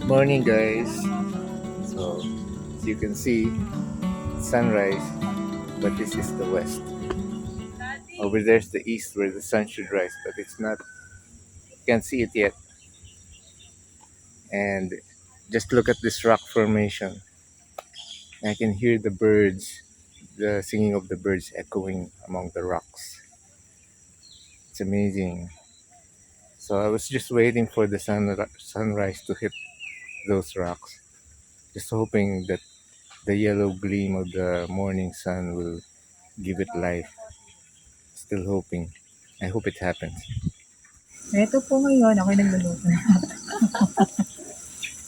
Morning guys. So as you can see, sunrise, but this is the west. Over there's the east where the sun should rise, but it's not. You can't see it yet. And just look at this rock formation. I can hear the birds, the singing of the birds echoing among the rocks. It's amazing. So I was just waiting for the sunrise to hit those rocks, just hoping that the yellow gleam of the morning sun will give it life. Still hoping. I hope it happens. Ito po ngayon, ako nagluluto na.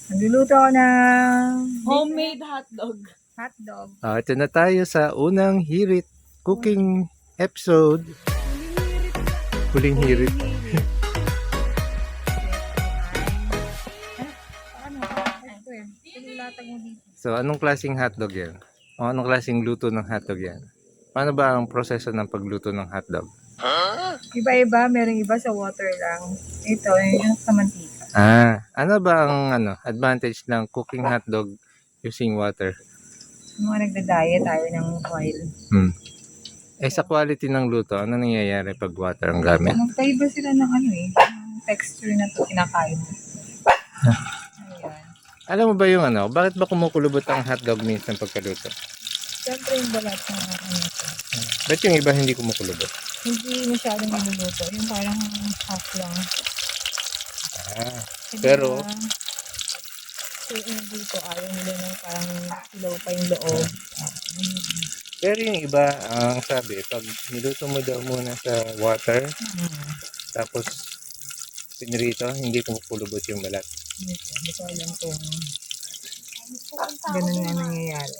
Nagluluto ako ng Homemade hotdog. hotdog. Ito na tayo sa unang hirit cooking episode. Huling hirit. Ano? Ito eh. Pinulatag mo dito. So, anong klaseng hotdog yan? O anong klaseng luto ng hotdog yan? Paano ba ang proseso ng pagluto ng hotdog? Iba-iba, merong iba sa water lang. Ito, yung sa mantika. Ano ba ang advantage ng cooking hotdog using water? Yung mga nagda-diet tayo ng oil. Sa quality ng luto, ano nangyayari pag water ang gamit? Magkaiba sila ng yung texture na ito kinakain mo. Ayan. Alam mo ba yung bakit ba kumukulubot ang hotdog minsan pagkaluto? Siyempre yung balat ng ito. Ba't yung iba hindi kumukulubot? Hindi masyadong niluluto. Yung parang half lang. Pero yung dito ayaw nila ng parang ilaw pa yung loob. Pero yung iba, ang sabi, pag niluto mo daw muna sa water, tapos pinirito, hindi kumukulubot yung balat. Hindi ko alam kung ganun nga nangyayari.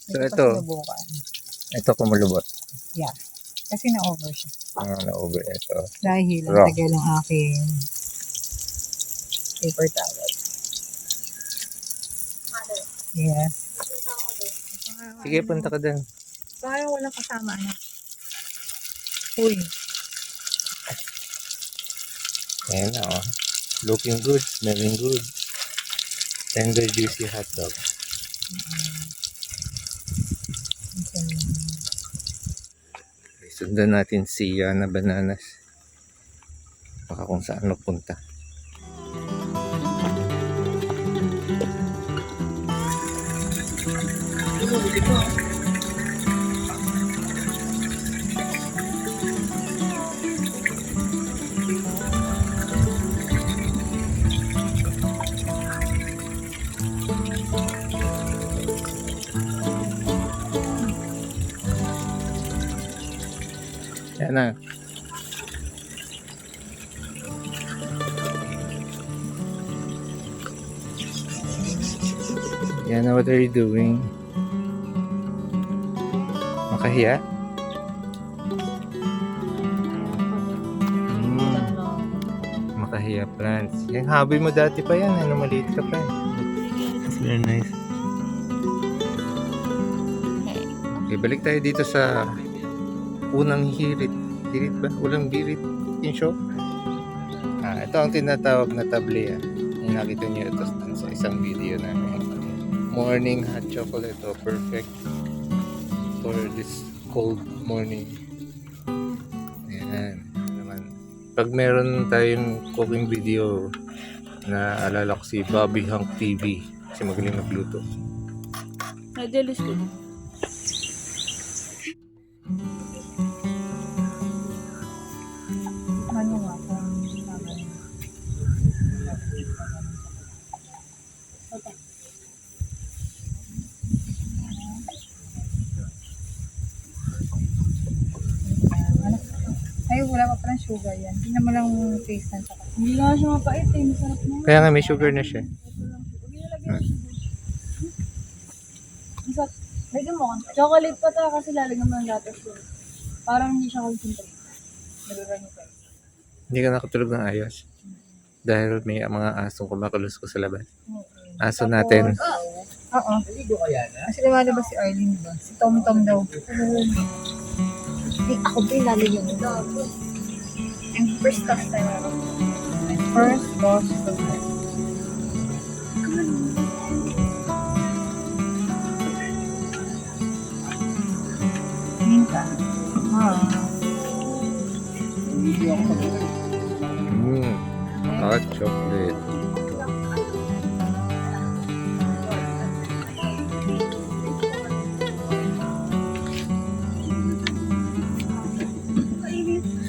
So ito kumulubot. Yeah. Kasi na-over siya. Na-over ito. Dahil Raw. ang tagal ng aking paper towel. Yes. Sige, punta ka dun. Parang walang kasama na. Uy. Ayan na, looking good, smelling good. Tender, juicy hotdog. Sundan natin si Yana Bananas. Baka kung saan magpunta. Yan na. Yana, what are you doing? Makahiya? Makahiya plants. Yung hobby mo dati pa yan. Maliit ka pa. It's very nice. Okay, balik tayo dito sa unang hirit. Hirit ba? Ulang birit. In short. Ito ang tinatawag na tablia. Yung nakita niyo ito sa isang video namin. Morning hot chocolate. Perfect for this cold morning. Ayan. Naman. Pag meron tayong cooking video na alala ko si Bobby Hank TV. Kasi magaling magluto. Nadelis ko. Ano nga po? Ay, wala pa parang sugar yan. Hindi naman lang taste ng saka. Hindi nga siya mapait eh. Masarap na. Kaya nga may sugar na siya. Pwede mo. Chocolate pa ta kasi lalagyan mo ng gatas yun. Parang hindi siya concentrate. Nalurang pa. Hindi ka nakatulog ng ayos. Dahil may mga asong kumakalus ko sa labas. Aso natin. Oo. Kasi lumalabas si Arlene ba? Si Tom Tom daw. Ako ba yung lalagyan mo? Yung first toss tayo. First toss. Nipa. Hot chocolate.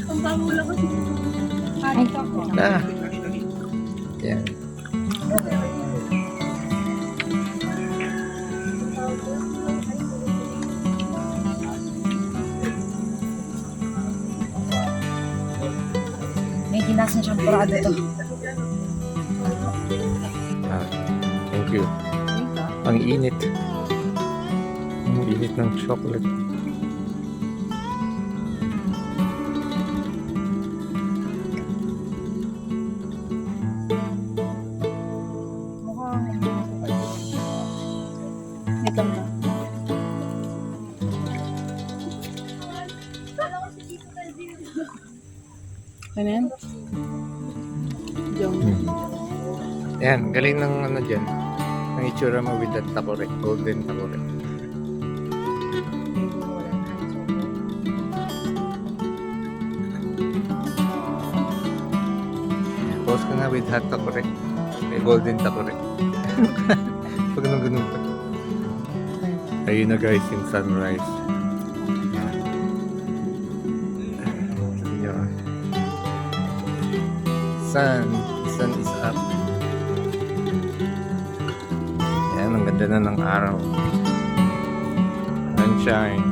Ang bango lang kasi. Ay, ako. Ah, yan. May ginasan siyang parado to. Ah, thank you. Ang init. Ang init ng chocolate. Wait lang na. Ano yan? Jong. Yan, galing ng ano dyan. Ang itsura mo with that takore. Golden takore. Post ka nga with hot takore. May golden takore. Pag ganun pa. Ayun na guys, yung sunrise. Yun. Sun is up. Yan, ang ganda na ng araw. Sunshine.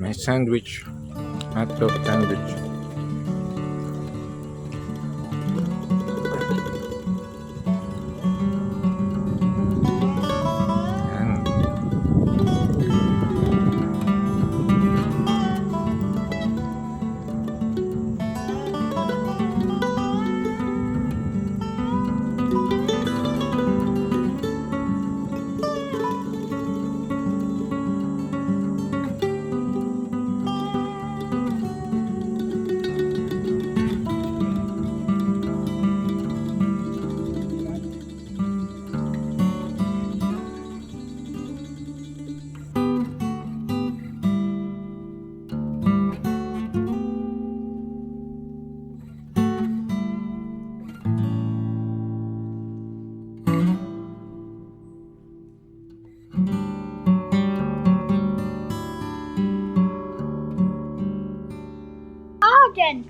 My sandwich. Hotdog sandwich. Yan. Haugen.